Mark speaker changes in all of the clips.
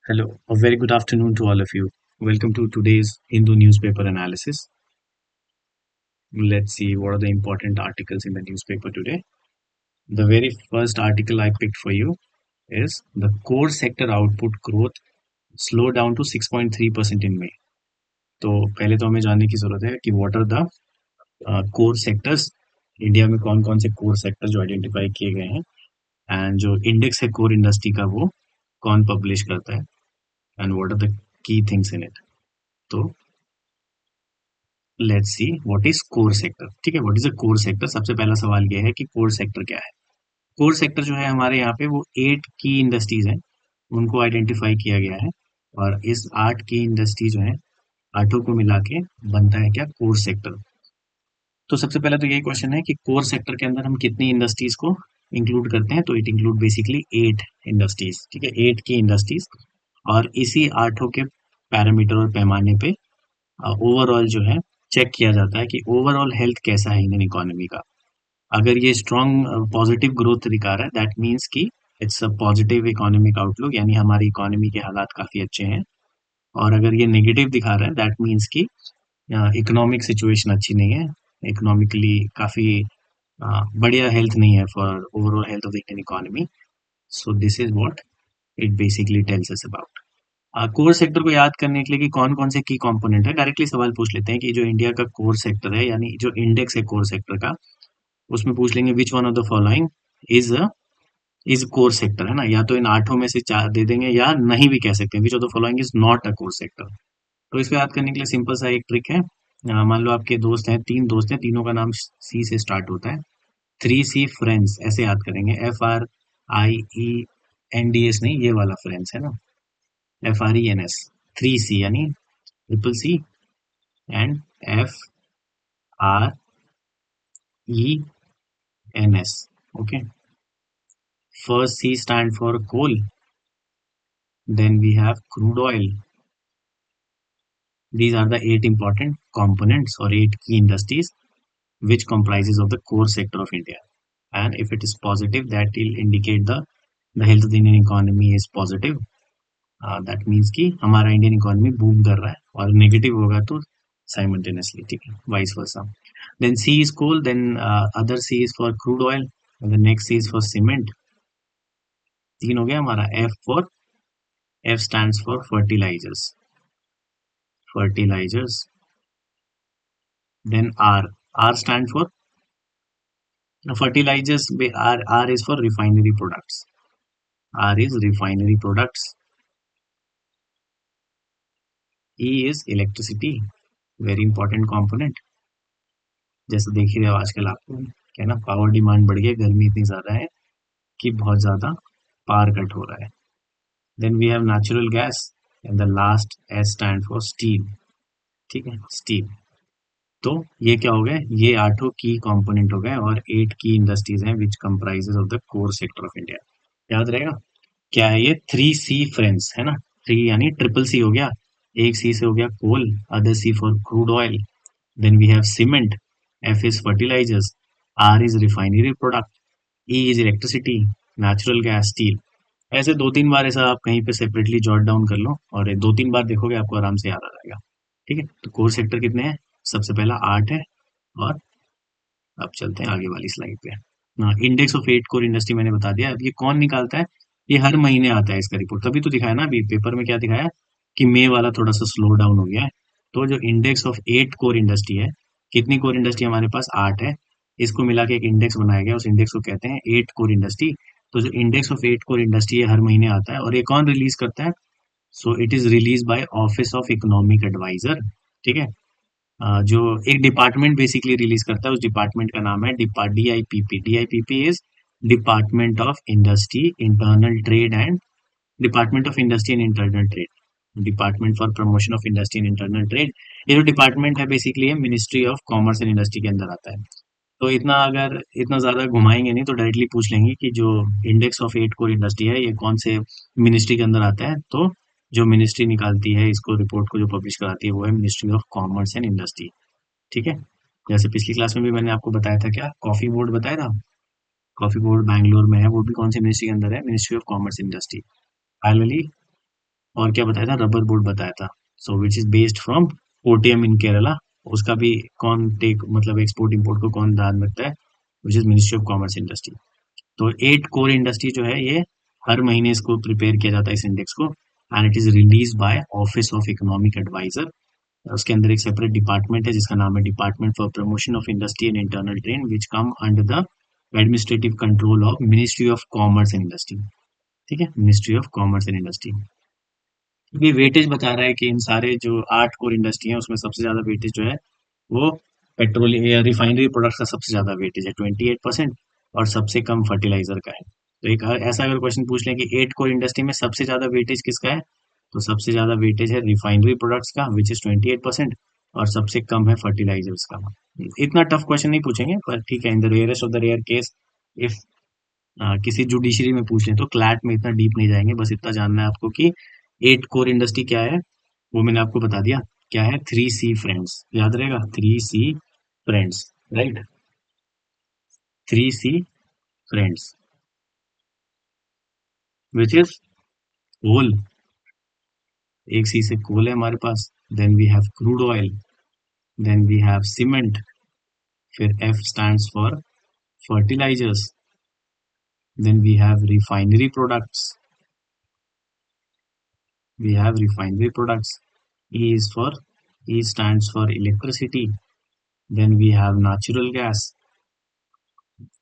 Speaker 1: Hello, a very good afternoon to all of you. Welcome to today's Hindu newspaper analysis. Let's see what are the important articles in the newspaper today. The very first article I picked for you is the core sector output growth slowed down to 6.3% in May. तो पहले तो हमें जानने की जरूरत है कि what are the core sectors India में कौन कौन से कोर सेक्टर जो आइडेंटिफाई किए गए हैं एंड जो इंडेक्स है कोर इंडस्ट्री का वो कौन पब्लिश करता है and what are the key things in it. तो let's see what is core sector. ठीक है, what is a core sector. सबसे पहला सवाल ये है कि कोर सेक्टर क्या है। कोर सेक्टर जो है हमारे यहाँ पे वो 8 की इंडस्ट्रीज हैं, उनको आइडेंटिफाई किया गया है और इस 8 की इंडस्ट्री जो है आठों को मिला के बनता है क्या, कोर सेक्टर। तो सबसे पहला तो यही क्वेश्चन है कि कोर सेक्टर के अंदर हम कितनी इंडस्ट्रीज को इंक्लूड करते हैं। तो इट इंक्लूड बेसिकली 8 इंडस्ट्रीज। ठीक है, 8 की इंडस्ट्रीज और इसी आठों के पैरामीटर और पैमाने पे ओवरऑल जो है चेक किया जाता है कि ओवरऑल हेल्थ कैसा है इंडियन इकोनॉमी का। अगर ये स्ट्रॉन्ग पॉजिटिव ग्रोथ दिखा रहा है दैट मीन्स कि it's a positive economic outlook, यानी हमारी इकोनॉमी के हालात काफी अच्छे हैं। और अगर ये नेगेटिव दिखा रहा है दैट मीन्स कि इकोनॉमिक सिचुएशन अच्छी नहीं है, इकोनॉमिकली काफी बढ़िया हेल्थ नहीं है for overall health of the Indian economy. So this is what it basically tells us about. Core sector को याद करने के लिए कि कौन कौन से की कंपोनेंट है, डायरेक्टली सवाल पूछ लेते हैं कि जो इंडिया का कोर सेक्टर है यानी जो इंडेक्स है कोर सेक्टर का, उसमें पूछ लेंगे which one of the following is is core sector, है ना। या तो इन आठों में से चार दे देंगे या नहीं भी कह सकते हैं which of the following is not a core sector. तो इसको याद करने के लिए सिंपल सा एक ट्रिक है। मान लो आपके दोस्त हैं, तीन दोस्त हैं, तीनों का नाम सी से स्टार्ट होता है। 3C फ्रेंड्स ऐसे याद करेंगे, FRIENDS नहीं, ये वाला फ्रेंड्स है ना, FRENS। 3C यानी triple C and FRENS. Okay. First C stand for coal. Then we have crude oil. These are the 8 important components or 8 key industries which comprises of the core sector of India. And if it is positive, that will indicate the health of the Indian economy is positive. That means कि हमारा Indian economy boom कर रहा है, और negative होगा तो simultaneously, ठीक है, vice versa. Then C is coal, then other C is for crude oil, and the next C is for cement। तीन हो गया हमारा। F stands for fertilizers, fertilizers। Then R stands for fertilizers, R is for refinery products, R is refinery products। E is electricity, very important component। जैसे देख ही रहे हो आजकल आपको क्या ना, पावर डिमांड बढ़ गई, गर्मी इतनी ज्यादा है कि बहुत ज्यादा पावर कट हो रहा है। Then we have natural gas and the last S stand for steel. ठीक है, स्टील। तो ये क्या हो गए, ये आठों की कंपोनेंट हो गए और 8 की इंडस्ट्रीज हैं विच comprises of the core sector of India. याद रहेगा क्या है ये, 3C फ्रेंड्स है ना। 3 यानी ट्रिपल सी हो गया, एक सी से हो गया coal, other C for crude oil. Then we have cement, F is fertilizers, R is refinery product, E is electricity, natural gas, steel. ऐसे दो तीन बार ऐसा आप कहीं पे सेपरेटली जॉट डाउन कर लो और दो तीन बार देखोगे आपको आराम से याद आ जाएगा। ठीक है, तो कोर सेक्टर कितने हैं, सबसे पहला 8 है। और अब चलते हैं आगे वाली स्लाइड पे। हाँ, इंडेक्स ऑफ 8 कोर इंडस्ट्री मैंने बता दिया। अब ये कौन निकालता है, ये हर महीने आता है इसका रिपोर्ट। तभी तो दिखाया ना अभी पेपर में, क्या दिखाया कि मई वाला थोड़ा सा स्लो डाउन हो गया है। तो जो इंडेक्स ऑफ 8 कोर इंडस्ट्री है, कितनी कोर इंडस्ट्री हमारे पास, 8 है। इसको मिला के एक इंडेक्स बनाया गया, उस इंडेक्स को कहते हैं 8 कोर इंडस्ट्री। तो जो इंडेक्स ऑफ 8 कोर इंडस्ट्री है हर महीने आता है, और ये कौन रिलीज करता है, so it is release by office of economic adviser. ठीक है, जो एक डिपार्टमेंट बेसिकली रिलीज करता है, उस डिपार्टमेंट का नाम है DIPP। DIPP is department of industry internal trade and department of industry and internal trade, department for promotion of industry and internal trade. ये जो डिपार्टमेंट है basically ministry of commerce and industry के अंदर आता है। तो इतना अगर इतना ज्यादा घुमाएंगे नहीं तो डायरेक्टली पूछ लेंगे कि जो इंडेक्स ऑफ 8 कोर इंडस्ट्री है ये कौन से मिनिस्ट्री के अंदर आता है। तो जो मिनिस्ट्री निकालती है इसको, रिपोर्ट को जो पब्लिश कराती है, वो है ministry of commerce and industry. ठीक है, जैसे पिछली क्लास में भी मैंने आपको बताया था, क्या कॉफी बोर्ड बताया था, कॉफी बोर्ड बैंगलोर में है, वो भी कौन सी मिनिस्ट्री के अंदर है, ministry of commerce industry. Finally और क्या बताया था, रबर बोर्ड बताया था। सो विच इज बेस्ड फ्रॉम कोटियम इन केरला। उसका भी कौन टेक मतलब एक्सपोर्ट इम्पोर्ट को कौन ध्यान रखता है, which is ministry of commerce industry. तो 8 कोर इंडस्ट्री जो है ये हर महीने इसको प्रिपेयर किया जाता है इस इंडेक्स को, and it is release by office of economic adviser. उसके अंदर एक सेपरेट डिपार्टमेंट है जिसका नाम है department for promotion of industry and internal trade, which come under the administrative control of ministry of commerce and industry. ठीक है, ministry of commerce and industry. ये वेटेज बता रहा है कि इन सारे जो 8 कोर इंडस्ट्री है उसमें सबसे ज्यादा वेटेज जो है वो पेट्रोलियम रिफाइनरी प्रोडक्ट्स का सबसे ज्यादा वेटेज है 28%, और सबसे कम फर्टिलाइजर का है। तो एक ऐसा अगर क्वेश्चन पूछ लें कि 8 कोर इंडस्ट्री में सबसे ज्यादा वेटेज किसका है, तो सबसे ज्यादा वेटेज है रिफाइनरी प्रोडक्ट्स का विच इज 28%, और सबसे कम है फर्टिलाइजर्स का। इतना टफ क्वेश्चन नहीं पूछेंगे पर ठीक है, in the rarest of the rare case if किसी जुडिशरी में पूछ लें तो क्लैट में इतना डीप नहीं जाएंगे, बस इतना जानना है आपको कि 8 कोर इंडस्ट्री क्या है, वो मैंने आपको बता दिया। क्या है, 3C फ्रेंड्स, याद रहेगा, 3C friends, right, 3C friends, which is coal. एक सी से कोल है हमारे पास, then we have crude oil, then we have cement, फिर F stands for fertilizers, then we have refinery products, we have refinery products. E is for E stands for electricity. Then we have natural gas,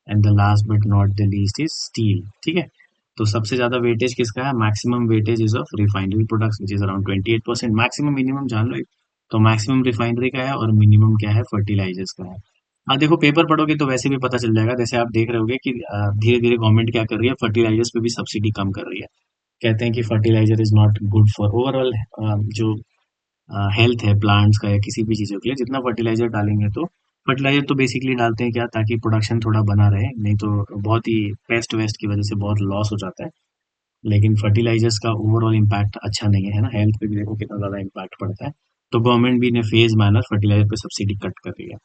Speaker 1: and the last but not the least is steel. ठीक है, तो सबसे ज्यादा weightage किसका है, maximum weightage is of refinery products which is around 28%। Maximum minimum जान लो, तो maximum refinery का है और मिनिमम क्या है, फर्टिलाइजर्स का है। हाँ देखो, पेपर पढ़ोगे तो वैसे भी पता चल जाएगा, जैसे आप देख रहे होगे कि धीरे धीरे गवर्नमेंट क्या कर रही है, फर्टिलाइजर्स पे भी सब्सिडी कम कर रही है। कहते हैं कि fertilizer is not good for overall जो हेल्थ है प्लांट्स का या किसी भी चीज़ों के लिए। जितना फर्टिलाइजर डालेंगे, तो फर्टिलाइजर तो बेसिकली डालते हैं क्या, ताकि प्रोडक्शन थोड़ा बना रहे, नहीं तो बहुत ही पेस्ट वेस्ट की वजह से बहुत लॉस हो जाता है। लेकिन फर्टिलाइजर्स का ओवरऑल इम्पैक्ट अच्छा नहीं है ना, हेल्थ पे भी देखो कितना ज़्यादा इम्पैक्ट पड़ता है। तो गवर्नमेंट भी ने फेज मैनर फर्टिलाइजर पे सब्सिडी कट कर रही है।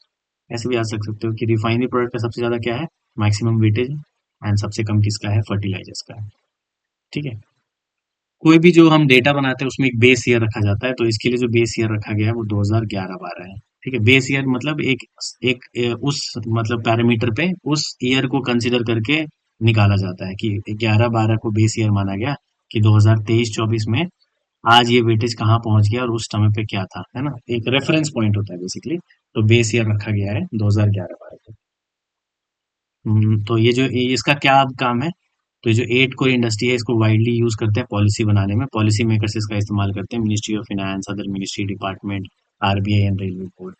Speaker 1: ऐसे भी आ सकते हो कि रिफाइनरी प्रोडक्ट का सबसे ज़्यादा क्या है, मैक्सिमम वेटेज, एंड सबसे कम किसका है, फर्टिलाइजर्स का है। ठीक है, कोई भी जो हम डेटा बनाते हैं उसमें एक बेस ईयर रखा जाता है, तो इसके लिए जो बेस ईयर रखा गया है वो 2011-12 है। ठीक है, बेस ईयर मतलब एक एक उस मतलब पैरामीटर पे उस ईयर को कंसिडर करके निकाला जाता है कि 11-12 को बेस ईयर माना गया, कि 2023-24 में आज ये वेटेज कहाँ पहुंच गया और उस समय पे क्या था, है ना, एक रेफरेंस पॉइंट होता है बेसिकली। तो बेस ईयर रखा गया है 2011-12 को। तो इसका क्या अब काम है, तो ये जो 8 कोर इंडस्ट्री है इसको वाइडली यूज करते हैं पॉलिसी बनाने में, पॉलिसी मेकर्स इसका इस्तेमाल करते हैं, ministry of finance, other ministry department, RBI and railway board,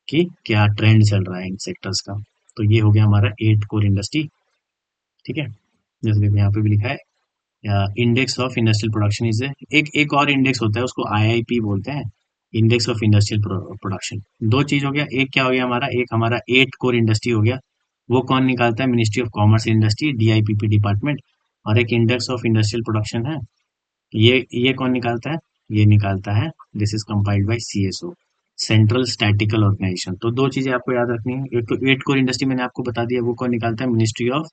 Speaker 1: कि क्या ट्रेंड चल रहा है इन सेक्टर्स का। तो ये हो गया हमारा 8 कोर इंडस्ट्री। ठीक है, जैसे देखो यहाँ पे भी लिखा है index of industrial production is एक और इंडेक्स होता है उसको आईआईपी बोलते हैं, इंडेक्स ऑफ इंडस्ट्रियल प्रोडक्शन। दो चीज हो गया, एक क्या हो गया हमारा, एक हमारा 8 कोर इंडस्ट्री हो गया, वो कौन निकालता है, ministry of commerce industry, DIPP department. और एक इंडेक्स ऑफ इंडस्ट्रियल प्रोडक्शन है, ये कौन निकालता है, ये निकालता है, this is compiled by CSO, central statistical organisation. तो दो चीजें आपको याद रखनी है, एक तो 8 कोर इंडस्ट्री मैंने आपको बता दिया, वो कौन निकालता है, ministry of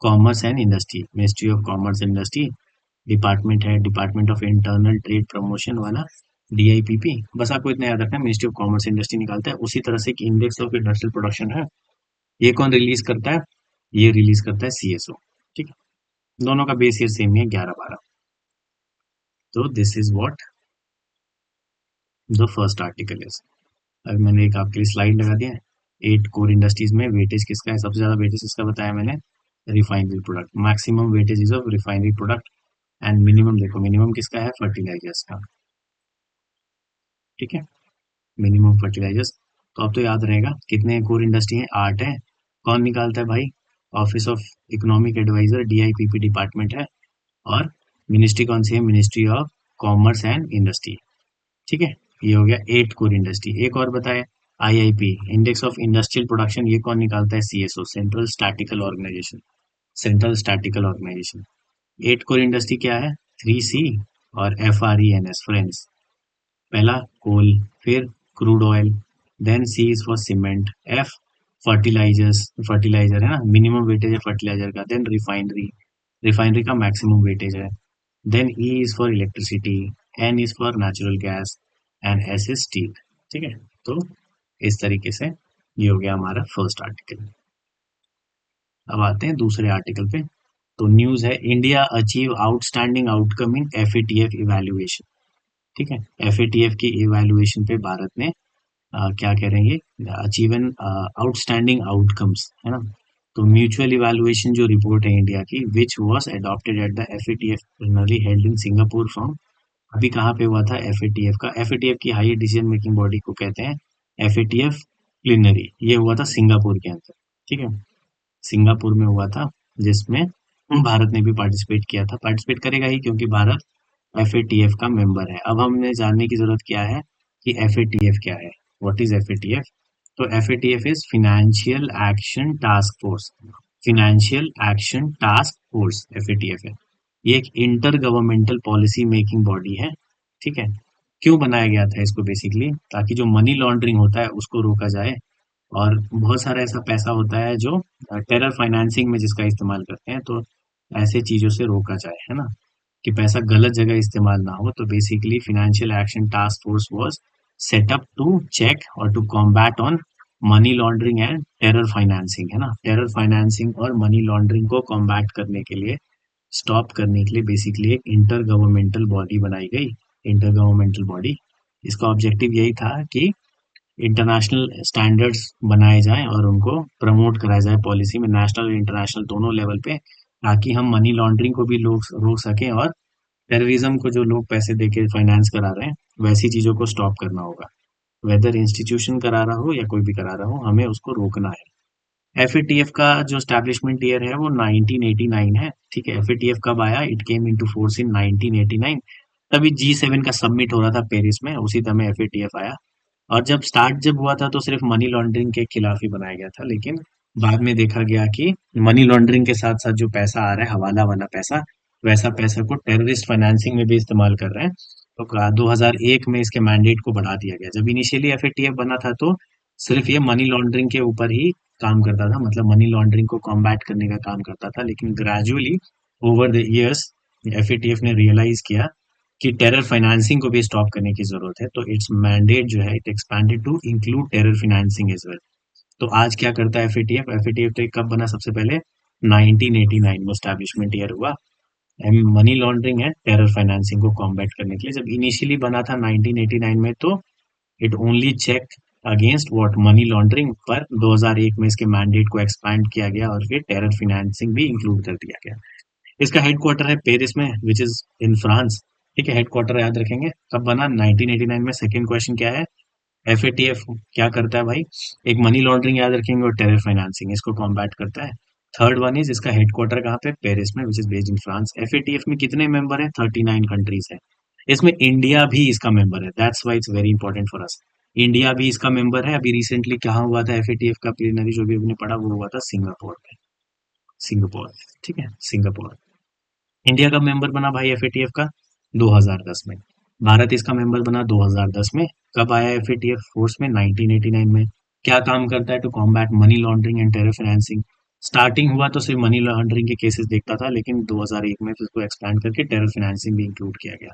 Speaker 1: commerce and industry, ministry of commerce and industry. Department है department of internal trade promotion वाला, डीआईपीपी। बस आपको इतना याद रखना है, मिनिस्ट्री ऑफ कॉमर्स इंडस्ट्री निकालता है। उसी तरह से इंडेक्स ऑफ इंडस्ट्रियल प्रोडक्शन है, ये कौन रिलीज करता है, ये रिलीज करता है सीएसओ। ठीक है, दोनों का बेस ईयर सेम ही है 11-12। तो this is what the first article is. अभी मैंने एक आपके लिए स्लाइड लगा दिया है, 8 कोर इंडस्ट्रीज में वेटेज किसका है, सबसे ज्यादा वेटेज किसका बताया मैंने, refinery product, maximum weightage is of refinery product, and minimum देखो, मिनिमम किसका है, फर्टिलाइजर्स का। ठीक है, मिनिमम फर्टिलाइजर्स। तो अब तो याद रहेगा कितने कोर इंडस्ट्री है, 8 है। कौन निकालता है भाई, office of economic adviser, DIPP department है, और मिनिस्ट्री कौन सी है, ministry of commerce and industry. ठीक है, ये हो गया 8 कोर इंडस्ट्री। एक और बताए, IIP, index of industrial production, ये कौन निकालता है, CSO, central statistical organisation, central statistical organisation. 8 core industry क्या है, 3C और FRENS फ्रेंड्स। पहला कोल, फिर crude oil, then C is for cement, F fertilisers, fertiliser है ना, मिनिमम वेटेज है फर्टिलाइजर का, देन रिफाइनरी, रिफाइनरी का मैक्सिमम वेटेज है, then E is for electricity, N is for natural gas and S is steel. ठीक है, तो इस तरीके से ये हो गया हमारा फर्स्ट आर्टिकल। अब आते हैं दूसरे आर्टिकल पे। तो न्यूज है, India achieve outstanding outcome in FATF evaluation. ठीक है, FATF की इवैल्यूएशन पे भारत ने क्या करेंगे, अचीव एन आउटस्टैंडिंग आउटकम्स, है ना। तो म्यूचुअल इवैल्यूएशन जो रिपोर्ट है इंडिया की, which was adopted at the FATF plenary held in Singapore from, अभी कहाँ पे हुआ था FATF का, FATF की हाई डिसीजन मेकिंग बॉडी को कहते हैं FATF प्लीनरी, ये हुआ था सिंगापुर के अंदर। ठीक है, सिंगापुर में हुआ था, जिसमें भारत ने भी पार्टिसिपेट किया था, पार्टिसिपेट करेगा ही क्योंकि भारत FATF का मेंबर है। अब हमने जानने की जरूरत क्या है कि FATF क्या है, व्हाट इज FATF। तो FATF is financial action task force, financial action task force FATF है। ये एक inter governmental policy making body है। ठीक है, क्यों बनाया गया था इसको, बेसिकली ताकि जो मनी लॉन्ड्रिंग होता है उसको रोका जाए, और बहुत सारा ऐसा पैसा होता है जो टेरर फाइनेंसिंग में जिसका इस्तेमाल करते हैं, तो ऐसे चीजों से रोका जाए, है ना, कि पैसा गलत जगह इस्तेमाल ना हो। तो basically financial action task force was set up to check और to combat on money laundering and terror financing, है ना। टेरर फाइनेंसिंग और मनी लॉन्ड्रिंग को कॉम्बैट करने के लिए, स्टॉप करने के लिए बेसिकली एक इंटर गवर्नमेंटल बॉडी बनाई गई, इंटर गवर्नमेंटल बॉडी। इसका ऑब्जेक्टिव यही था कि इंटरनेशनल स्टैंडर्ड्स बनाए जाएं और उनको प्रमोट कराया जाए पॉलिसी में, नेशनल और इंटरनेशनल दोनों लेवल पे, ताकि हम मनी लॉन्ड्रिंग को भी लोग रोक सकें, और टेररिज्म को जो लोग पैसे देके फाइनेंस करा रहे हैं वैसी चीजों को स्टॉप करना होगा। वेदर इंस्टीट्यूशन करा रहा हो या कोई भी करा रहा हो, हमें उसको रोकना है। FATF का जो स्टैब्लिशमेंट ईयर है वो 1989 है। ठीक है, FATF कब आया, it came into force in 1989। तभी G7 का सबमिट हो रहा था पेरिस में, उसी समय FATF आया। और जब हुआ था तो सिर्फ मनी लॉन्ड्रिंग के खिलाफ ही बनाया गया था, लेकिन बाद में देखा गया कि मनी लॉन्ड्रिंग के साथ साथ जो पैसा आ रहा है, हवाला वाला पैसा, वैसा पैसा को टेररिस्ट फाइनेंसिंग में भी इस्तेमाल कर रहे हैं। तो 2001 में इसके मैंडेट को बढ़ा दिया गया। जब इनिशियली FATF बना था तो सिर्फ ये मनी लॉन्ड्रिंग के ऊपर ही काम करता था, मतलब मनी लॉन्ड्रिंग को कॉम्बैट करने का काम करता था, लेकिन gradually over the years FATF ने रियलाइज किया कि टेरर फाइनेंसिंग को भी स्टॉप करने की जरूरत है, तो इट्स मैंडेट जो है it expanded to include terror financing as well. तो आज क्या करता है FATF तो कब बना, सबसे पहले 1989 में स्टैब्लिशमेंट ईयर हुआ money laundering and terror financing को कॉम्बैट करने के लिए। जब इनिशियली बना था 1989 में, तो it only check against what money laundering, पर 2001 में इसके मैंडेट को एक्सपैंड किया गया और फिर टेरर फाइनेंसिंग भी इंक्लूड कर दिया गया। इसका हेडक्वार्टर है पेरिस में, विच इज इन फ्रांस। ठीक है, हेडक्वार्टर याद रखेंगे। कब बना, 1989 में। सेकंड क्वेश्चन क्या है, FATF क्या करता है भाई, एक मनी लॉन्ड्रिंग याद रखेंगे और टेरर फाइनेंसिंग, इसको कॉम्बैट करता है। थर्ड वन इज इसका हेडक्वार्टर कहाँ पे, पेरिस में, which is based in France. FATF में कितने मेंबर है, 39 कंट्रीज है। इसमें इंडिया भी इसका मेंबर है, that's why it's very important for us. India भी इसका मेंबर है। अभी रिसेंटली कहाँ हुआ था FATF का प्लीनरी, जो भी हमने पढ़ा, वो हुआ था सिंगापुर में, सिंगापुर। ठीक है, सिंगापुर। इंडिया का मेंबर बना भाई FATF का 2010 में। भारत इसका मेंबर बना 2010 में। कब आया FATF फोर्स में, 1989 में। क्या काम करता है, to combat money laundering and terror financing. Starting हुआ तो सिर्फ मनी लॉन्ड्रिंग के केसेस देखता था, लेकिन 2001 में इसको एक्सपैंड करके टेरर फाइनेंसिंग भी इंक्लूड किया गया।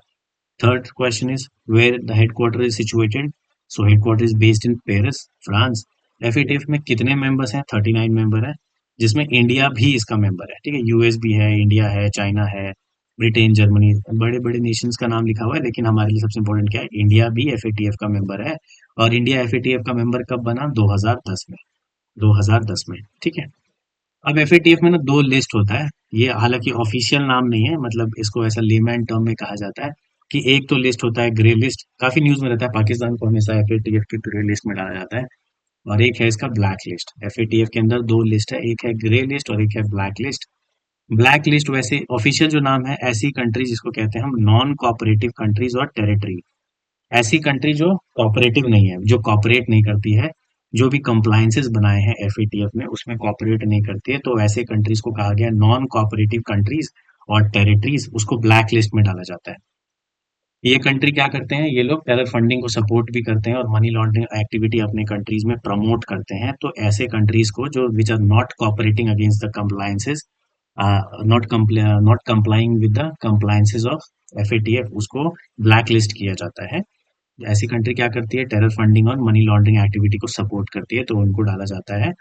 Speaker 1: Third question is where the headquarter is situated. So headquarter is based in Paris, France. FATF में कितने मेंबर्स हैं, 39 मेंबर है, जिसमें इंडिया भी इसका मेंबर है। ठीक है, US भी है, इंडिया है, चाइना है, ब्रिटेन, जर्मनी, बड़े बड़े नेशंस का नाम लिखा हुआ है, लेकिन हमारे लिए सबसे इंपॉर्टेंट क्या है, इंडिया भी FATF का मेंबर है। और इंडिया FATF का मेंबर कब बना, 2010 में, 2010 में। ठीक है, अब FATF में ना दो लिस्ट होता है, ये हालांकि ऑफिशियल नाम नहीं है, मतलब इसको ऐसा लेमैन टर्म में कहा जाता है कि एक तो लिस्ट होता है ग्रे लिस्ट, काफी न्यूज में रहता है, पाकिस्तान को हमेशा FATF की ग्रे लिस्ट में डाला जाता है, और एक है इसका ब्लैक लिस्ट। FATF के अंदर दो लिस्ट है, एक है ग्रे लिस्ट और एक है ब्लैक लिस्ट। ब्लैक लिस्ट वैसे ऑफिशियल जो नाम है, ऐसी कंट्री जिसको कहते हैं हम नॉन कोऑपरेटिव कंट्रीज और टेरिटरी। ऐसी कंट्री जो कोऑपरेटिव नहीं है, जो कोऑपरेट नहीं करती है, जो भी कंप्लायंसेस बनाए हैं FATF में उसमें कोऑपरेट नहीं करती है, तो ऐसे कंट्रीज को कहा गया नॉन कोऑपरेटिव कंट्रीज और टेरिटरीज, उसको ब्लैक लिस्ट में डाला जाता है। ये कंट्री क्या करते हैं, ये लोग टेरर फंडिंग को सपोर्ट भी करते हैं और मनी लॉन्ड्रिंग एक्टिविटी अपने कंट्रीज में प्रमोट करते हैं। तो ऐसे कंट्रीज को जो which are not cooperating against the compliances, not complying with the compliances of FATF उसको ब्लैक लिस्ट किया जाता है। ऐसी कंट्री क्या करती है, टेरर फंडिंग और मनी लॉन्ड्रिंग एक्टिविटी को सपोर्ट करती है, तो उनको डाला जाता है।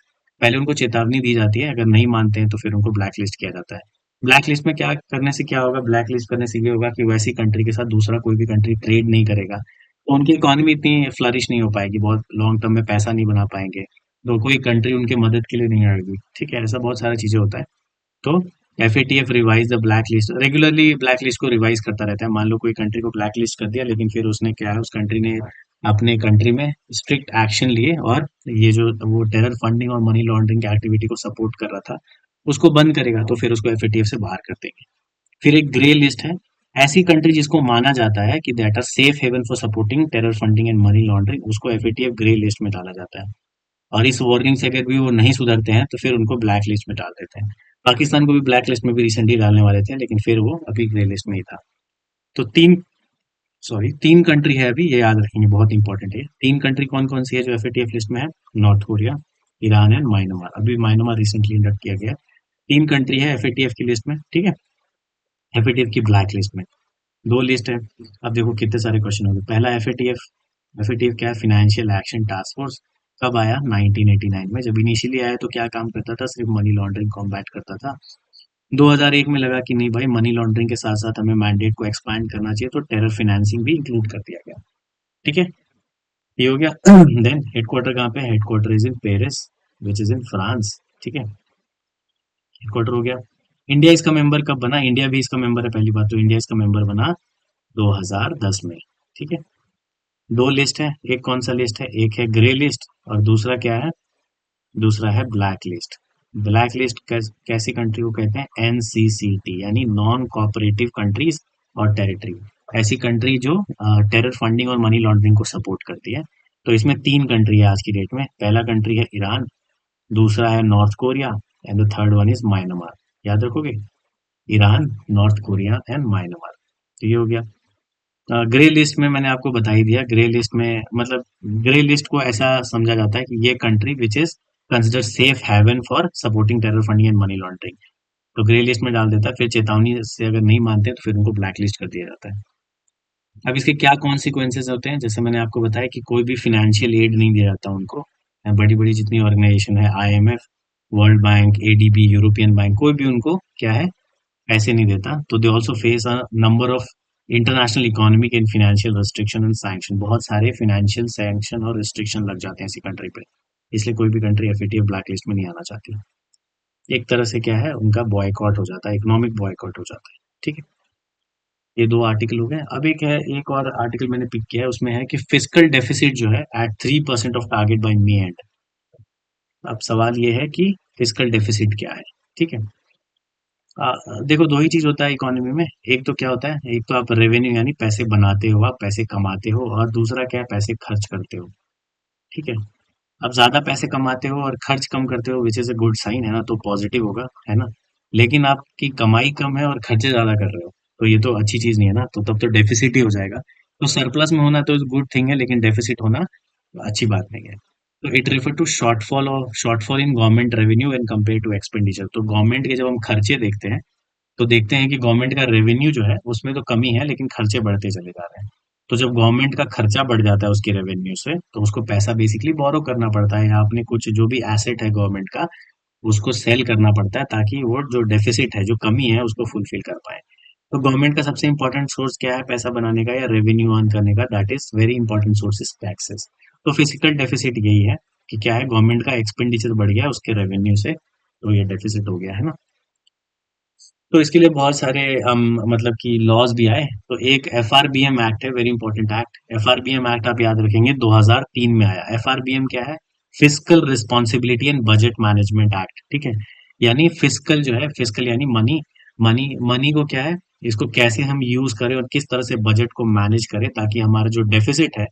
Speaker 1: पहले उनको चेतावनी दी जाती है, अगर नहीं मानते हैं तो फिर उनको ब्लैक लिस्ट किया जाता है। ब्लैक लिस्ट में क्या करने से क्या होगा, ब्लैक लिस्ट करने से ये होगा कि वैसी कंट्री के साथ दूसरा कोई भी कंट्री ट्रेड नहीं करेगा, तो उनकी इकोनॉमी इतनी फ्लरिश नहीं हो पाएगी, बहुत लॉन्ग टर्म में पैसा नहीं बना पाएंगे, तो कोई कंट्री उनके मदद के लिए नहीं आएगी। ठीक है, ऐसा बहुत सारा चीजें होता है। तो FATF revise the black list, regularly black list को रिवाइज करता रहता है। मान लो कोई कंट्री को ब्लैक लिस्ट कर दिया, लेकिन फिर उसने क्या है, उस कंट्री ने अपने कंट्री में स्ट्रिक्ट एक्शन लिए और ये जो वो टेरर फंडिंग और मनी लॉन्ड्रिंग की एक्टिविटी को सपोर्ट कर रहा था उसको बंद करेगा, तो फिर उसको FATF से बाहर कर देंगे। फिर एक ग्रे लिस्ट है, ऐसी कंट्री जिसको माना जाता है कि that are safe haven for supporting terror funding and money laundering, उसको FATF ग्रे लिस्ट में डाला जाता है। और इस वार्निंग से अगर भी वो नहीं सुधरते हैं तो फिर उनको ब्लैक लिस्ट में डाल देते हैं। पाकिस्तान को भी ब्लैक लिस्ट में भी रिसेंटली डालने वाले थे, लेकिन फिर वो अभी ग्रे लिस्ट में ही था। तो तीन कंट्री है अभी, ये याद रखेंगे, बहुत इंपॉर्टेंट है। तीन कंट्री कौन कौन सी है जो FATF लिस्ट में है, north Korea, Iran and Myanmar. अभी म्यांमार रिसेंटली इंडक्ट किया गया। तीन कंट्री है FATF की लिस्ट में, ठीक है, FATF की ब्लैक लिस्ट में। दो लिस्ट है। अब देखो कितने सारे क्वेश्चन हो गए। पहला FATF क्या है, फाइनेंशियल एक्शन टास्क फोर्स। कब आया, 1989 में। जब इनिशियली आया तो क्या काम करता था, सिर्फ मनी लॉन्ड्रिंग कॉम्बैट करता था। 2001 में लगा कि नहीं भाई, मनी लॉन्ड्रिंग के साथ साथ हमें मैंडेट को एक्सपैंड करना चाहिए, तो टेरर फाइनेंसिंग भी इंक्लूड कर दिया गया। ठीक है, ये हो गया। देन हेडक्वार्टर कहाँ पे, headquarter is in Paris which is in France. ठीक है, हेडक्वार्टर हो गया। इंडिया इसका मेंबर कब बना, इंडिया भी इसका मेंबर है। पहली बात तो इंडिया इसका मेंबर बना 2010 में। ठीक है, दो लिस्ट है, एक कौन सा लिस्ट है, एक है ग्रे लिस्ट और दूसरा क्या है, दूसरा है ब्लैक लिस्ट। ब्लैक लिस्ट कैसी कंट्री को कहते हैं, NCCT, यानी नॉन कोऑपरेटिव कंट्रीज और टेरिटरी। ऐसी कंट्री जो टेरर फंडिंग और मनी लॉन्ड्रिंग को सपोर्ट करती है। तो इसमें तीन कंट्री है आज की डेट में। पहला कंट्री है ईरान, दूसरा है north Korea and the third one is Myanmar. याद रखोगे, Iran, north Korea and Myanmar. तो ये हो गया। ग्रे लिस्ट में मैंने आपको बता ही दिया। ग्रे लिस्ट में मतलब, ग्रे लिस्ट को ऐसा समझा जाता है कि ये country which is consider safe haven for supporting terror funding and money laundering, तो ग्रे लिस्ट में डाल देता है। फिर चेतावनी से अगर नहीं मानते तो फिर उनको ब्लैक लिस्ट कर दिया जाता है। अब इसके क्या कॉन्सिक्वेंसेज होते हैं, जैसे मैंने आपको बताया कि कोई भी फिनेंशियल एड नहीं दिया जाता उनको। बड़ी बड़ी जितनी ऑर्गेनाइजेशन है, IMF, world bank, ADB, European bank, कोई भी उनको क्या है, पैसे नहीं देता। तो they also face a number of international economic and financial restriction and sanction. बहुत सारे फाइनेंशियल सैंक्शन और रिस्ट्रिक्शन लग जाते हैं ऐसी कंट्री पे। इसलिए कोई भी कंट्री FATF ब्लैक लिस्ट में नहीं आना चाहती। एक तरह से क्या है, उनका बॉयकॉट हो जाता है, इकोनॉमिक बॉयकॉट हो जाता है। ठीक है, ये दो आर्टिकल हो गए। अब एक है, एक और आर्टिकल मैंने पिक किया है, उसमें है कि फिस्कल डेफिसिट जो है at 3% of target by me end. अब सवाल ये है कि फिस्कल डेफिसिट क्या है। ठीक है, देखो दो ही चीज होता है इकोनॉमी में। एक तो क्या होता है, एक तो आप रेवेन्यू यानी पैसे बनाते हो, आप पैसे कमाते हो, और दूसरा क्या है, पैसे खर्च करते हो। ठीक है, अब ज्यादा पैसे कमाते हो और खर्च कम करते हो, which is a good sign, है ना, तो पॉजिटिव होगा, है ना। लेकिन आपकी कमाई कम है और खर्चे ज्यादा कर रहे हो, तो ये तो अच्छी चीज नहीं है ना, तो तब तो डेफिसिट ही हो जाएगा। तो सरप्लस में होना तो गुड थिंग है, लेकिन डेफिसिट होना अच्छी बात नहीं है। तो it refer to shortfall in government revenue and compare to expenditure. तो गवर्नमेंट के जब हम खर्चे देखते हैं तो देखते हैं कि गवर्नमेंट का रेवेन्यू जो है उसमें तो कमी है, लेकिन खर्चे बढ़ते चले जा रहे हैं। तो जब गवर्नमेंट का खर्चा बढ़ जाता है उसके रेवेन्यू से, तो उसको पैसा बेसिकली बोरो करना पड़ता है, या अपने कुछ जो भी एसेट है गवर्नमेंट का उसको सेल करना पड़ता है, ताकि वो जो डेफिसिट है, जो कमी है, उसको फुलफिल कर पाए। तो गवर्नमेंट का सबसे इंपॉर्टेंट सोर्स क्या है पैसा बनाने का या रेवेन्यू अर्न करने का, that is very important source is taxes. तो फिजिकल डेफिसिट यही है कि क्या है, गवर्नमेंट का एक्सपेंडिचर बढ़ गया उसके रेवेन्यू से, तो ये डेफिसिट हो गया, है ना। तो इसके लिए बहुत सारे मतलब कि लॉज भी आए। तो एक FRBM एक्ट है, very important act. FRBM act आप याद रखेंगे 2003 में आया। FRBM क्या है, physical responsibility and budget management act. ठीक है, यानी फिजिकल जो है, फिजिकल यानी मनी, मनी को क्या है, इसको कैसे हम यूज करें और किस तरह से बजट को मैनेज करें, ताकि हमारा जो डेफिसिट है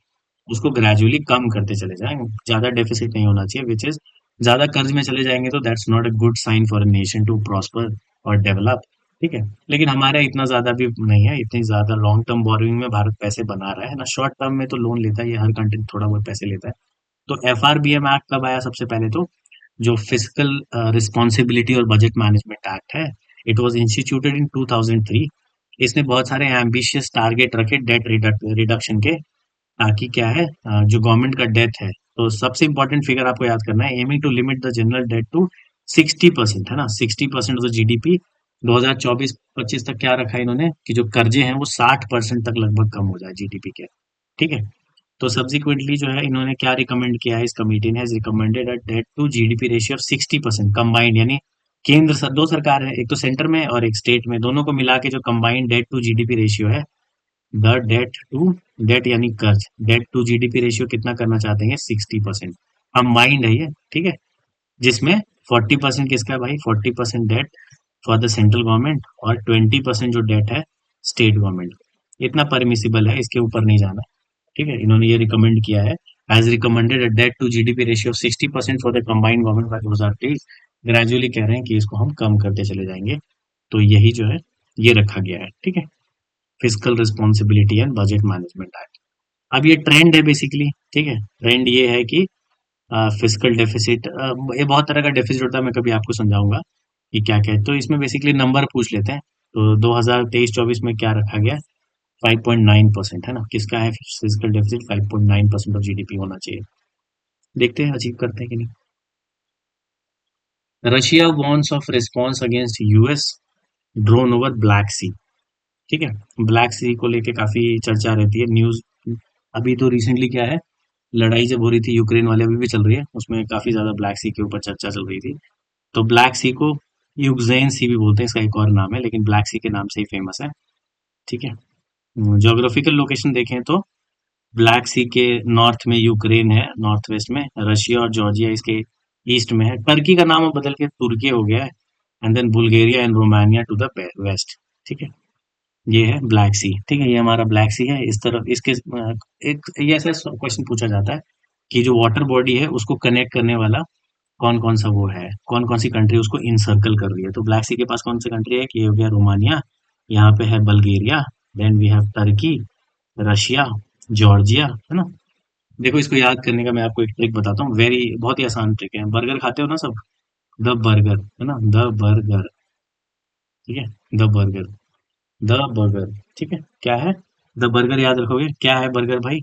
Speaker 1: उसको ग्रेजुअली कम करते चले जाएं। ज्यादा डेफिसिट नहीं होना चाहिए, विच इज, ज्यादा कर्ज में चले जाएंगे तो that's not a good sign for a nation to prosper और डेवलप। ठीक है, लेकिन हमारा इतना ज्यादा भी नहीं है, इतनी ज्यादा लॉन्ग टर्म बोरोइंग में भारत पैसे बना रहा है ना, शॉर्ट टर्म में तो लोन लेता है, ये हर कंट्री थोड़ा बहुत पैसे लेता है। तो FRBM एक्ट कब आया, सबसे पहले तो जो फिजिकल रिस्पॉन्सिबिलिटी और बजट मैनेजमेंट एक्ट है, इट वाज इंस्टीट्यूटेड इन 2003। इसने बहुत सारे एम्बिशियस टारगेट रखे डेट रिडक्शन के, ताकि क्या है, जो गवर्नमेंट का डेथ है, तो सबसे इंपॉर्टेंट फिगर आपको याद करना है, aiming to limit the general debt to 60%, है ना, 60% ऑफ द जीडीपी। 2024-25 तक क्या रखा है इन्होंने कि जो कर्जे हैं वो 60% तक लगभग कम हो जाए जीडीपी के। ठीक है। तो सब्सिक्वेंटली जो है इन्होंने क्या रिकमेंड किया है, इस कमेटी ने recommended a debt to GDP ratio of 60% combined, यानी दो सरकार है, एक तो सेंटर में और एक स्टेट में, दोनों को मिला के जो combined debt to GDP ratio है, द डेट टू डेट यानी कर्ज, डेट टू जीडीपी रेशियो कितना करना चाहते हैं, 60%। कंबाइंड है ये, ठीक है, जिसमें 40% किसका है भाई, 40% debt for the central government और 20% जो डेट है स्टेट गवर्नमेंट। इतना परमिसिबल है, इसके ऊपर नहीं जाना। ठीक है, इन्होंने ये रिकमेंड किया है, as recommended a debt to GDP ratio of 60% for the combined government by 2023। Gradually कह रहे हैं कि इसको हम कम करते चले जाएंगे। तो यही जो है ये रखा गया है। ठीक है, physical responsibility and budget management act. अब ये ट्रेंड है बेसिकली। ठीक है, ट्रेंड ये है कि फिजिकल डेफिसिट, ये बहुत तरह का डेफिसिट होता है, मैं कभी आपको समझाऊंगा कि क्या क्या है। तो इसमें बेसिकली नंबर पूछ लेते हैं। तो 2023-24 में क्या रखा गया, 5.9%, है ना, किसका है फिजिकल डेफिसिट, 5.9% ऑफ जीडीपी होना चाहिए। देखते हैं अचीव करते हैं कि नहीं। Russia warns of response against US drone over Black Sea. ठीक है, ब्लैक सी को लेके काफी चर्चा रहती है, न्यूज। अभी तो रिसेंटली क्या है, लड़ाई जब हो रही थी यूक्रेन वाले, अभी भी चल रही है, उसमें काफी ज्यादा ब्लैक सी के ऊपर चर्चा चल रही थी। तो ब्लैक सी को यूक्रेन सी भी बोलते हैं, इसका एक और नाम है, लेकिन ब्लैक सी के नाम से ही फेमस है। ठीक है, जोग्राफिकल लोकेशन देखें तो ब्लैक सी के नॉर्थ में यूक्रेन है, नॉर्थ वेस्ट में रशिया और जॉर्जिया इसके ईस्ट में है। टर्की का नाम अब बदल के तुर्की हो गया है, and then Bulgaria and Romania to the west. ठीक है, ये है ब्लैक सी। ठीक है, ये हमारा ब्लैक सी है। इस तरफ इसके एक ये ऐसा क्वेश्चन पूछा जाता है कि जो वाटर बॉडी है उसको कनेक्ट करने वाला कौन कौन सा वो है, कौन कौन सी कंट्री उसको इनसर्कल कर रही है। तो ब्लैक सी के पास कौन सी कंट्री है कि ये हो गया रोमानिया, यहाँ पे है Bulgaria, then we have Turkey, Russia, Georgia, है ना। देखो, इसको याद करने का मैं आपको एक ट्रिक बताता हूँ, वेरी बहुत ही आसान ट्रिक है। बर्गर खाते हो ना सब, द बर्गर, है ना, द बर्गर। ठीक है, द बर्गर, द बर्गर। ठीक है, क्या है, द बर्गर याद रखोगे, क्या है बर्गर भाई,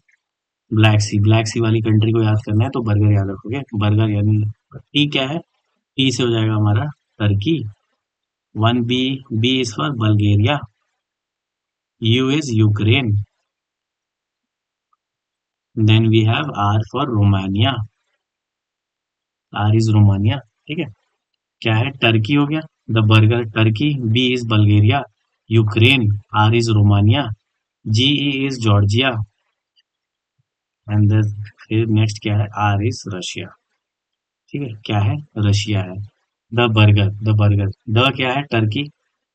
Speaker 1: ब्लैक सी, ब्लैक सी वाली कंट्री को याद करना है तो बर्गर याद रखोगे। बर्गर यानी टी, क्या है, टी से हो जाएगा हमारा Turkey, one B, B is for Bulgaria, U is Ukraine, then we have R for Romania, R is Romania. ठीक है, क्या है, टर्की हो गया, the burger Turkey, B is Bulgaria, Ukraine, R is Romania, G is Georgia, and फिर next क्या है, are is Russia. ठीक है, क्या है, रशिया है। The burger, the burger, the क्या है, टर्की,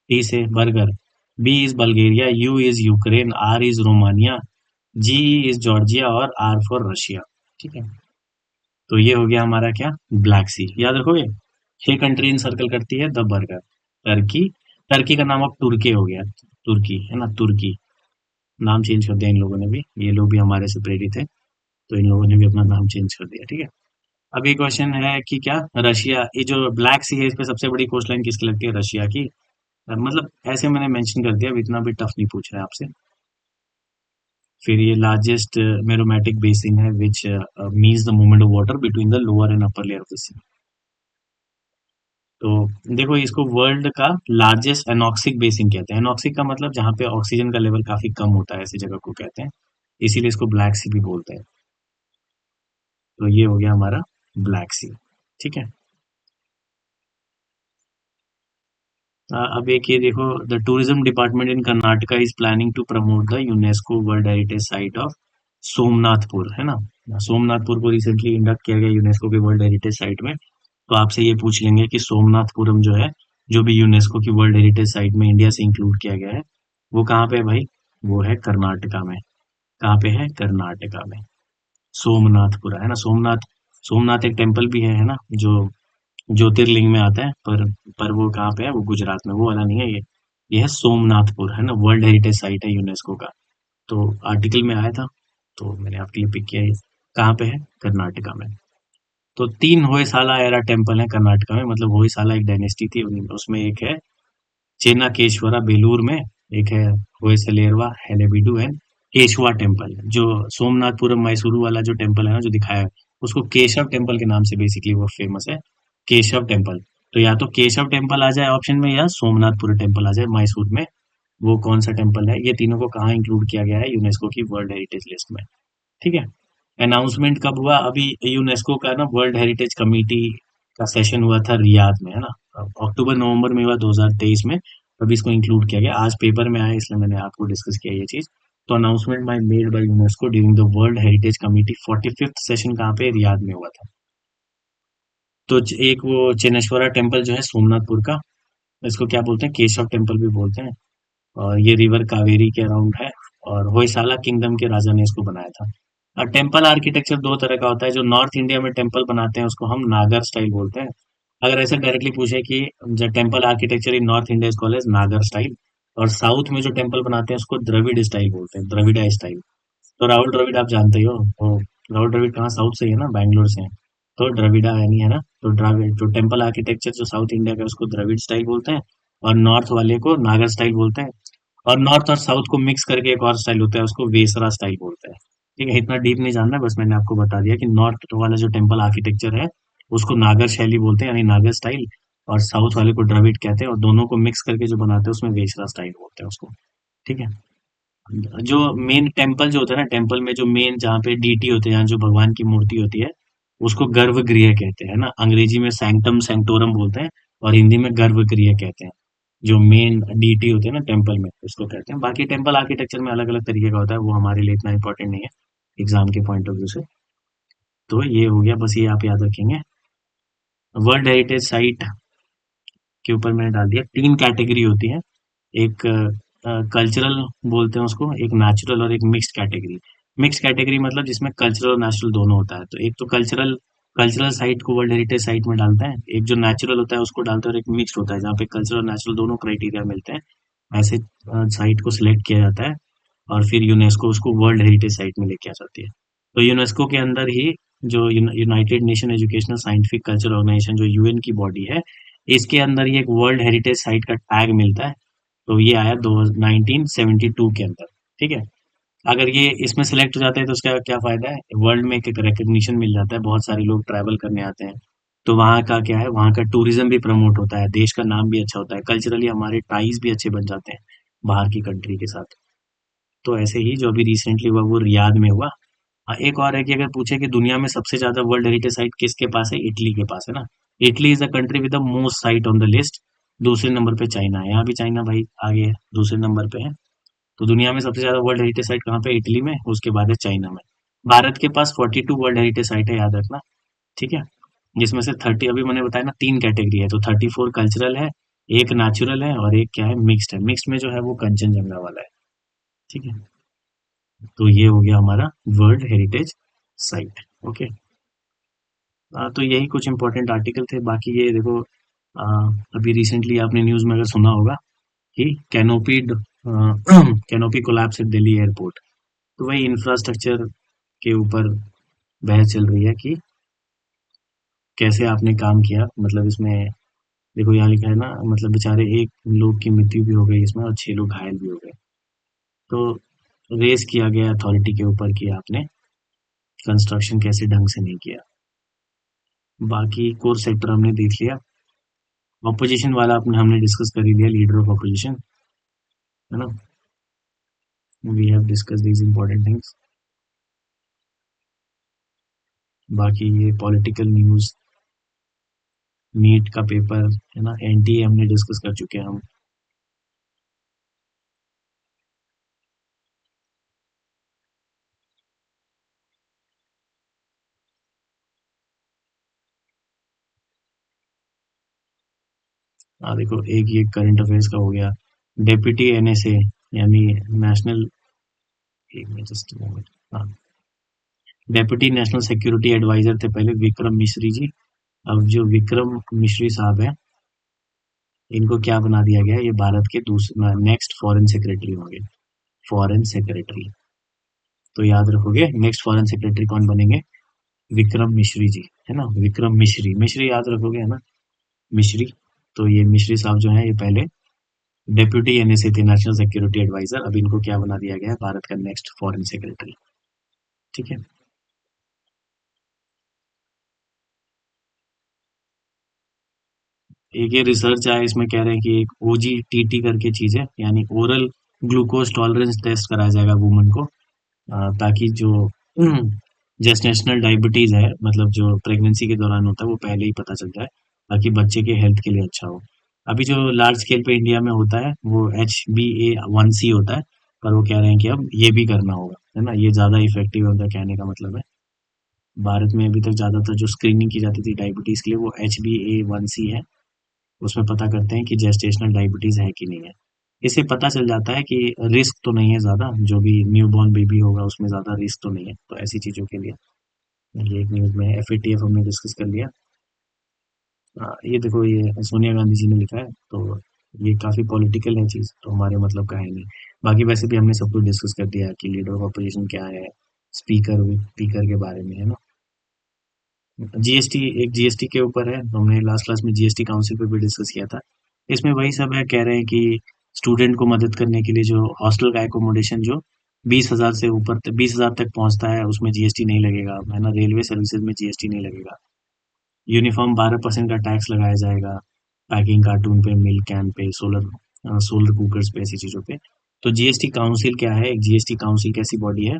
Speaker 1: टी से burger, B is Bulgaria, U is Ukraine, R is Romania, G is Georgia और आर फॉर रशिया। ठीक है, तो ये हो गया हमारा क्या, ब्लैक सी, याद रखोगे। 6 कंट्री इन सर्कल करती है द बर्गर, टर्की, टर्की का नाम अब तुर्की हो गया, तुर्की, है ना, तुर्की। नाम चेंज कर दिया इन लोगों ने भी, ये लोग भी हमारे से प्रेरित है, तो इन लोगों ने भी अपना नाम चेंज कर दिया। ठीक है, अभी क्वेश्चन है कि क्या, रशिया, ये जो ब्लैक सी है इस पे सबसे बड़ी कोस्ट लाइन किसकी लगती है, रशिया की। मतलब ऐसे मैंने मेंशन कर दिया, अब इतना भी टफ नहीं पूछ रहा है आपसे। फिर ये लार्जेस्ट मेरोमैटिक बेसिन है which means the movement of water between the lower and upper layer of the sea. तो देखो, इसको वर्ल्ड का लार्जेस्ट एनॉक्सिक बेसिन कहते हैं। एनॉक्सिक का मतलब जहाँ पे ऑक्सीजन का लेवल काफी कम होता है, ऐसी जगह को कहते हैं, इसीलिए इसको ब्लैक सी भी बोलते हैं। तो ये हो गया हमारा ब्लैक सी। ठीक है, अब एक ये देखो, the tourism department in Karnataka is planning to promote the UNESCO world heritage site of Somnathpur, है ना। सोमनाथपुर को रिसेंटली इंडक्ट किया गया यूनेस्को के वर्ल्ड हेरिटेज साइट में। तो आपसे ये पूछ लेंगे कि सोमनाथपुरम जो है, जो भी यूनेस्को की वर्ल्ड हेरिटेज साइट में इंडिया से इंक्लूड किया गया है, वो कहाँ पे है भाई, वो है कर्नाटका में। कहाँ पे है, कर्नाटका में, सोमनाथपुरा, है ना। सोमनाथ, सोमनाथ एक टेम्पल भी है ना, जो ज्योतिर्लिंग में आता है, पर वो कहाँ पे है, वो गुजरात में, वो वाला नहीं है ये है सोमनाथपुर, है ना, वर्ल्ड हेरिटेज साइट है यूनेस्को का। तो आर्टिकल में आया था, तो मैंने आपके लिए पिक किया है। कहाँ पे है, कर्नाटका में। तो 3 होयसाला एरा टेम्पल है कर्नाटका में, मतलब होयसाला एक डायनेस्टी थी, उसमें एक है चेन्नकेश्वरा बेलूर में, एक है होयसलेरवा हेलेबिडु एंड केशवा टेम्पल, जो सोमनाथपुरम मैसूरू वाला जो टेम्पल है ना जो दिखाया है, उसको केशव टेम्पल के नाम से बेसिकली वो फेमस है, केशव टेम्पल। तो या तो केशव टेम्पल आ जाए ऑप्शन में, या सोमनाथपुर टेम्पल आ जाए मैसूर में। वो कौन सा टेम्पल है, ये तीनों को कहाँ इंक्लूड किया गया है यूनेस्को की वर्ल्ड हेरिटेज लिस्ट में। ठीक है। अनाउंसमेंट कब हुआ, अभी यूनेस्को का ना वर्ल्ड हेरिटेज कमेटी का सेशन हुआ था रियाद में, है ना, अक्टूबर नवंबर में हुआ 2023 में। अभी इसको इंक्लूड किया गया, आज पेपर में आया इसलिए मैंने आपको डिस्कस किया ये चीज। तो announcement my made by UNESCO during the world heritage committee 45th session कहाँ पे, रियाद में हुआ था। तो एक वो चेनेश्वरा टेम्पल जो है सोमनाथपुर का, इसको क्या बोलते हैं, केशव टेम्पल भी बोलते हैं। और ये रिवर कावेरी के अराउंड है, और होयसाला किंगडम के राजा ने इसको बनाया था। और टेम्पल आर्किटेक्चर दो तरह का होता है, जो नॉर्थ इंडिया में टेम्पल बनाते हैं उसको हम नागर स्टाइल बोलते हैं। अगर ऐसे डायरेक्टली पूछे कि जो temple architecture in north India is called as Nagar style, और साउथ में जो टेम्पल बनाते हैं उसको द्रविड़ स्टाइल बोलते हैं, द्रविड़ा स्टाइल। तो राहुल द्रविड़ आप जानते ही हो, वो राहुल द्रविड़ कहाँ, साउथ से ही है ना, बैंगलोर से है। तो द्रविड़ा है नहीं, है ना, तो द्रविड़ जो टेम्पल आर्किटेक्चर जो साउथ इंडिया का है, उसको द्रविड़ स्टाइल बोलते हैं। और नॉर्थ वाले को नागर स्टाइल बोलते हैं। और नॉर्थ और साउथ को मिक्स करके एक और स्टाइल होता है, उसको वेसरा स्टाइल बोलते हैं। ठीक है, इतना डीप नहीं जानना है, बस मैंने आपको बता दिया कि नॉर्थ वाला जो टेम्पल आर्किटेक्चर है उसको नागर शैली बोलते हैं, यानी नागर स्टाइल। और साउथ वाले को द्रविड़ कहते हैं, और दोनों को मिक्स करके जो बनाते हैं उसमें वेसरा स्टाइल बोलते हैं उसको। ठीक है। जो मेन टेम्पल जो होता है ना, टेम्पल में जो मेन जहाँ पे डीटी होते हैं, जहाँ जो भगवान की मूर्ति होती है, उसको गर्भगृह कहते हैं ना, अंग्रेजी में सैंक्टम सैंक्टोरम बोलते हैं, और हिंदी में गर्भगृह कहते हैं। जो मेन डीटी होते हैं ना टेम्पल में, उसको कहते हैं। बाकी टेम्पल आर्किटेक्चर में अलग अलग तरीके का होता है, वो हमारे लिए इतना इंपॉर्टेंट नहीं है एग्जाम के पॉइंट ऑफ व्यू से। तो ये हो गया, बस ये आप याद रखेंगे। वर्ल्ड हेरिटेज साइट के ऊपर मैंने डाल दिया, तीन कैटेगरी होती है। एक कल्चरल बोलते हैं उसको, एक नेचुरल, और एक मिक्स्ड कैटेगरी। मिक्स्ड कैटेगरी मतलब जिसमें कल्चरल और नेचुरल दोनों होता है। तो एक तो कल्चरल, कल्चरल साइट को वर्ल्ड हेरिटेज साइट में डालते हैं। एक जो नेचुरल होता है उसको डालते हैं, और एक मिक्स्ड होता है जहाँ पे कल्चरल और नेचुरल दोनों क्राइटेरिया मिलते हैं। ऐसे साइट को सिलेक्ट किया जाता है, और फिर यूनेस्को उसको वर्ल्ड हेरिटेज साइट में लेके आ जाती है। तो यूनेस्को के अंदर ही जो united nation educational scientific culture organisation, जो यूएन की बॉडी है, इसके अंदर ही एक वर्ल्ड हेरिटेज साइट का टैग मिलता है। तो ये आया दो 1972 के अंदर। ठीक है। अगर ये इसमें सेलेक्ट हो जाते हैं तो उसका क्या फायदा है, वर्ल्ड में एक रिकग्निशन मिल जाता है, बहुत सारे लोग ट्रैवल करने आते हैं। तो वहाँ का क्या है, वहाँ का टूरिज्म भी प्रमोट होता है, देश का नाम भी अच्छा होता है, कल्चरली हमारे टाइज भी अच्छे बन जाते हैं बाहर की कंट्री के साथ। तो ऐसे ही जो अभी रिसेंटली हुआ वो रियाद में हुआ। एक और है कि अगर पूछे कि दुनिया में सबसे ज्यादा वर्ल्ड हेरिटेज साइट किसके पास है, इटली के पास है ना। Italy is the country with the most site on the list. दूसरे नंबर पे चाइना है, यहाँ भी चाइना भाई आगे है, दूसरे नंबर पे है। तो दुनिया में सबसे ज्यादा वर्ल्ड हेरिटेज साइट कहाँ पे, इटली में, उसके बाद है चाइना में। भारत के पास 42 वर्ल्ड हेरिटेज साइट है, याद रखना। ठीक है। जिसमें से 30 अभी मैंने बताया ना, तीन कैटेगरी है, तो 34 कल्चरल है, एक नेचुरल है, और एक क्या है, मिक्स्ड है। मिक्स्ड में जो है वो कंचनजंगा वाला है। ठीक है। तो ये हो गया हमारा वर्ल्ड हेरिटेज साइट। ओके। तो यही कुछ इंपॉर्टेंट आर्टिकल थे। बाकी ये देखो, आ, अभी रिसेंटली आपने न्यूज में अगर सुना होगा कि canopied canopy collapse at Delhi airport. तो वही इंफ्रास्ट्रक्चर के ऊपर बहस चल रही है कि कैसे आपने काम किया, मतलब इसमें देखो यहाँ लिखा है ना, मतलब बेचारे एक लोग की मृत्यु भी हो गई इसमें, और 6 लोग घायल भी हो गए। तो रेस किया गया अथॉरिटी के ऊपर कि आपने कंस्ट्रक्शन कैसे ढंग से नहीं किया। बाकी कोर सेक्टर हमने देख लिया। ऑपोजिशन वाला अपने हमने डिस्कस कर ही लिया, लीडर ऑफ ऑपोजिशन, है ना। We have discuss these important things. बाकी ये पॉलिटिकल न्यूज, नीट का पेपर, है ना, एनटीए हमने डिस्कस कर चुके हैं हम। देखो, एक ये करंट अफेयर्स का हो गया। डेप्यूटी एनएसए, यानी नेशनल, एक मिनट जस्ट मोमेंट, हाँ, डेप्यूटी नेशनल सिक्योरिटी एडवाइजर थे पहले विक्रम मिश्री जी। अब जो विक्रम मिश्री साहब हैं, इनको क्या बना दिया गया है, ये भारत के दूसरे नेक्स्ट फॉरेन सेक्रेटरी होंगे। फॉरेन सेक्रेटरी, तो याद रखोगे नेक्स्ट फॉरेन सेक्रेटरी कौन बनेंगे, विक्रम मिश्री जी, है ना, विक्रम मिश्री, मिश्री याद रखोगे, है ना, मिश्री। तो ये मिश्री साहब जो है ये पहले डेप्यूटी एनएसए थे, नेशनल सिक्योरिटी एडवाइजर, अब इनको क्या बना दिया गया है, भारत का नेक्स्ट फॉरेन सेक्रेटरी। ठीक है। एक ये रिसर्च आया, इसमें कह रहे हैं कि एक ओजीटीटी करके चीज है, यानी ओरल ग्लूकोज टॉलरेंस टेस्ट कराया जाएगा वुमन को, ताकि जो जेस्टेशनल डायबिटीज है, मतलब जो प्रेगनेंसी के दौरान होता है, वो पहले ही पता चल जाए, ताकि बच्चे के हेल्थ के लिए अच्छा हो। अभी जो लार्ज स्केल पे इंडिया में होता है वो HbA1c होता है, पर वो कह रहे हैं कि अब ये भी करना होगा, है ना, ये ज्यादा इफेक्टिव है, उनका कहने का मतलब है। भारत में अभी तक ज्यादातर जो स्क्रीनिंग की जाती थी डायबिटीज के लिए वो HbA1c है, उसमें पता करते हैं कि जेस्टेशनल डायबिटीज है कि नहीं है। इससे पता चल जाता है कि रिस्क तो नहीं है ज़्यादा, जो भी न्यूबॉर्न बेबी होगा उसमें ज़्यादा रिस्क तो नहीं है, तो ऐसी चीज़ों के लिए ये एक न्यूज़ में FATF हमने डिस्कस कर लिया। ये देखो, ये सोनिया गांधी जी ने लिखा है, तो ये काफ़ी पॉलिटिकल है चीज़, तो हमारे मतलब का है नहीं। बाकी वैसे भी हमने सब कुछ डिस्कस कर दिया कि लीडर ऑफ अपोजिशन क्या है, स्पीकर के बारे में, है ना। जीएसटी, एक जीएसटी के ऊपर है, हमने लास्ट क्लास में जीएसटी काउंसिल पे भी डिस्कस किया था। इसमें वही सब है, कह रहे हैं कि स्टूडेंट को मदद करने के लिए जो हॉस्टल का एकोमोडेशन जो 20,000 से ऊपर 20,000 तक पहुंचता है उसमें जीएसटी नहीं लगेगा, है ना। रेलवे सर्विसेज में जीएसटी नहीं लगेगा। यूनिफॉर्म 12% का टैक्स लगाया जाएगा, पैकिंग कार्टून पे, milk can pay, solar cookers पे, ऐसी चीज़ों पे। तो जीएसटी काउंसिल क्या है, एक जीएसटी काउंसिल कैसी बॉडी है,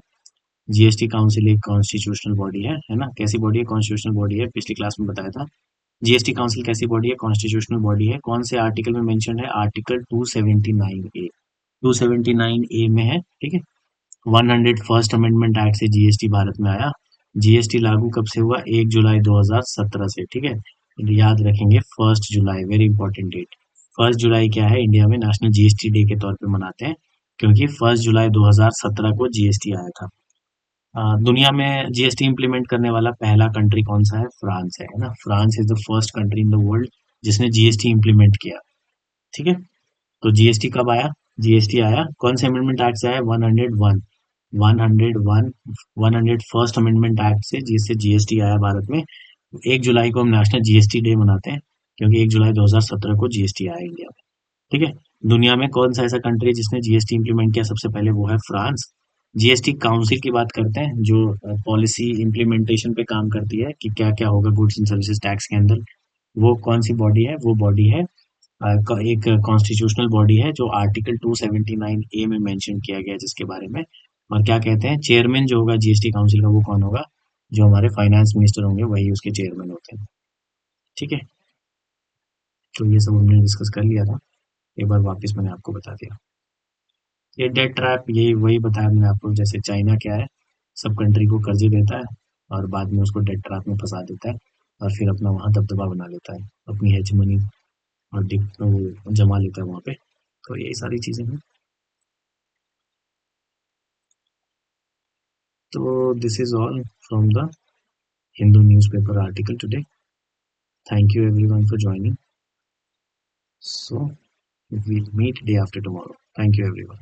Speaker 1: जीएसटी काउंसिल एक कॉन्स्टिट्यूशनल बॉडी है ना। कैसी बॉडी है, कॉन्स्टिट्यूशनल बॉडी है, पिछली क्लास में बताया था। जीएसटी काउंसिल कैसी बॉडी है, कॉन्स्टिट्यूशनल बॉडी है। कौन से आर्टिकल में मेंशन है, आर्टिकल 279A, 279A में है, ठीक है। 101st अमेंडमेंट एक्ट से जीएसटी भारत में आया। जीएसटी लागू कब से हुआ, 1 जुलाई 2017 से, ठीक है। याद रखेंगे 1 जुलाई, वेरी इंपॉर्टेंट डेट। 1 जुलाई क्या है, इंडिया में नेशनल जीएसटी डे के तौर पे मनाते हैं, क्योंकि 1 जुलाई 2017 को जीएसटी आया था। दुनिया में जीएसटी इम्प्लीमेंट करने वाला पहला कंट्री कौन सा है, फ्रांस है ना। France is the first country in the world जिसने जीएसटी इम्प्लीमेंट किया, ठीक है। तो जीएसटी कब आया, जीएसटी आया कौन से अमेंडमेंट एक्ट से आया, 101, 101, 101st अमेंडमेंट एक्ट से, जिससे जीएसटी आया भारत में। 1 जुलाई को हम नेशनल जीएसटी डे मनाते हैं, क्योंकि 1 जुलाई 2017 को जीएसटी आया इंडिया में, ठीक है। दुनिया में कौन सा ऐसा कंट्री है जिसने जीएसटी इंप्लीमेंट किया सबसे पहले, वो है फ्रांस। जीएसटी काउंसिल की बात करते हैं, जो पॉलिसी इम्प्लीमेंटेशन पे काम करती है कि क्या क्या होगा गुड्स एंड सर्विसेज टैक्स के अंदर। वो कौन सी बॉडी है, वो बॉडी है एक कॉन्स्टिट्यूशनल बॉडी है, जो आर्टिकल 279A में मेंशन किया गया है, जिसके बारे में। और क्या कहते हैं, चेयरमैन जो होगा जीएसटी काउंसिल का, वो कौन होगा, जो हमारे फाइनेंस मिनिस्टर होंगे, वही उसके चेयरमैन होते हैं, ठीक है। तो ये सब हमने डिस्कस कर लिया था, एक बार वापस मैंने आपको बता दिया। ये डेट ट्रैप, यही वही बताया मैंने आपको, जैसे चाइना क्या है, सब कंट्री को कर्जे देता है और बाद में उसको डेट ट्रैप में फंसा देता है, और फिर अपना वहाँ दबदबा बना लेता है, अपनी हेजमनी और वो जमा लेता है वहाँ पे। तो यही सारी चीज़ें हैं। तो this is all from the Hindu newspaper article today. Thank you everyone for joining. So we'll meet day after tomorrow. Thank you everyone.